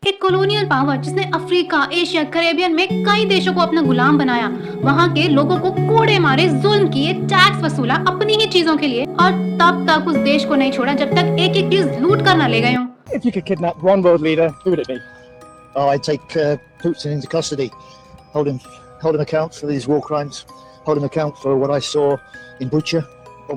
एक colonial power जिसने Africa, Asia, Caribbean में कई देशों को अपना गुलाम बनाया, वहाँ के लोगों को कोड़े मारे, जुल्म किए, टैक्स वसूला अपनी ही चीजों के लिए, और तब तक उस देश को नहीं छोड़ा जब तक एक एक चीज लूट कर न ले गए हों। If you could kidnap one world leader, who would it be? Oh, I'd take Putin into custody, hold him account for these war crimes, hold him account for what I saw in Bucha.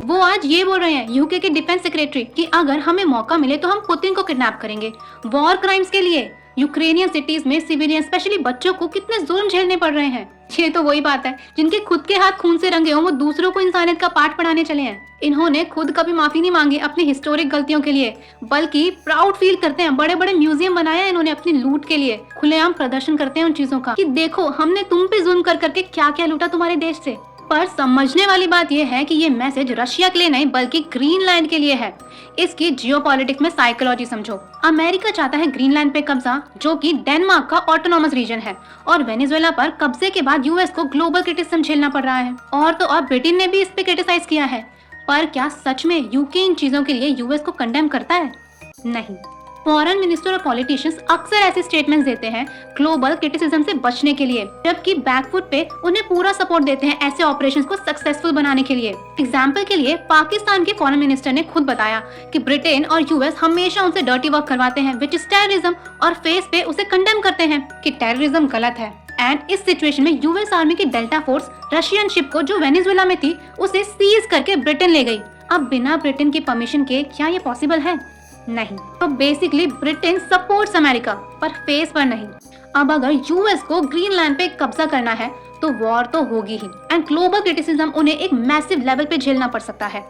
वो आज ये बोल रहे हैं, UK के defence secretary, कि अगर हमें मौका मिले तो हम पुतिन को किडनैप करेंगे वॉर क्राइम्स के लिए। यूक्रेनियन सिटीज में सिविलियन, स्पेशली बच्चों को कितने जुल्म झेलने पड़ रहे हैं। ये तो वही बात है, जिनके खुद के हाथ खून से रंगे हों वो दूसरों को इंसानियत का पाठ पढ़ाने चले हैं। इन्होंने खुद कभी माफी नहीं मांगी अपनी हिस्टोरिक गलतियों के लिए, बल्कि प्राउड फील करते हैं। बड़े बड़े म्यूजियम बनाया है इन्होंने अपनी लूट के लिए, खुलेआम प्रदर्शन करते हैं उन चीजों का कि देखो हमने तुम पे जुल्म कर करके क्या क्या लूटा तुम्हारे देश से। पर समझने वाली बात यह है कि ये मैसेज रशिया के लिए नहीं बल्कि ग्रीनलैंड के लिए है। इसकी जियोपॉलिटिक्स में साइकोलॉजी समझो। अमेरिका चाहता है ग्रीनलैंड पे कब्जा, जो कि डेनमार्क का ऑटोनॉमस रीजन है, और वेनेजुएला पर कब्जे के बाद यूएस को ग्लोबल क्रिटिसिज्म झेलना पड़ रहा है। और तो और ब्रिटेन ने भी इस पे क्रिटिसाइज किया है। पर क्या सच में यूके इन चीजों के लिए यूएस को कंडेम करता है? नहीं। फॉरेन मिनिस्टर और पॉलिटिशियंस अक्सर ऐसे स्टेटमेंट्स देते हैं ग्लोबल क्रिटिसिज्म से बचने के लिए, जबकि बैकफुट पे उन्हें पूरा सपोर्ट देते हैं ऐसे ऑपरेशंस को सक्सेसफुल बनाने के लिए। एग्जाम्पल के लिए पाकिस्तान के फॉरेन मिनिस्टर ने खुद बताया कि ब्रिटेन और यूएस हमेशा उनसे डर्टी वर्क करवाते हैं, विच इज टेररिज्म, और फेस पे उसे कंडेम करते हैं कि टेररिज्म गलत है। एंड इस सिचुएशन में यूएस आर्मी की डेल्टा फोर्स रशियन शिप को जो वेनेजुएला में थी उसे सीज करके ब्रिटेन ले गई। अब बिना ब्रिटेन की परमिशन के क्या ये पॉसिबल है? नहीं। तो बेसिकली ब्रिटेन सपोर्ट्स अमेरिका, पर फेस पर नहीं। अब अगर यूएस को ग्रीनलैंड पे कब्जा करना है तो वॉर तो होगी ही, एंड ग्लोबल क्रिटिसिज्म उन्हें एक मैसिव लेवल पे झेलना पड़ सकता है।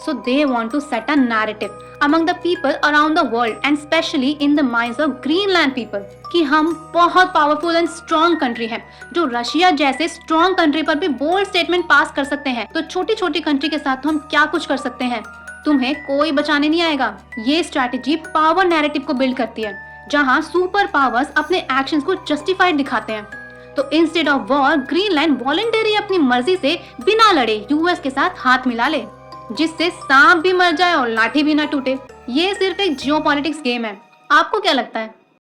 So they want to set a narrative among the people around the world and specially in the minds of Greenland people कि हम बहुत पावरफुल एंड स्ट्रॉन्ग कंट्री हैं, जो रशिया जैसे स्ट्रॉन्ग कंट्री पर भी बोल्ड स्टेटमेंट पास कर सकते हैं। तो छोटी छोटी कंट्री के साथ तो हम क्या कुछ कर सकते हैं, तुम्हें कोई बचाने नहीं आएगा। ये स्ट्रैटेजी पावर नैरेटिव को बिल्ड करती है, जहां सुपर पावर्स अपने एक्शंस को जस्टिफाइड दिखाते हैं। तो instead of war, Greenland voluntary अपनी मर्जी से बिना लड़े यूएस के साथ हाथ मिला ले, जिससे सांप भी मर जाए और लाठी भी ना टूटे। ये सिर्फ एक जियोपॉलिटिक्स गेम है। आपको क्या लगता है?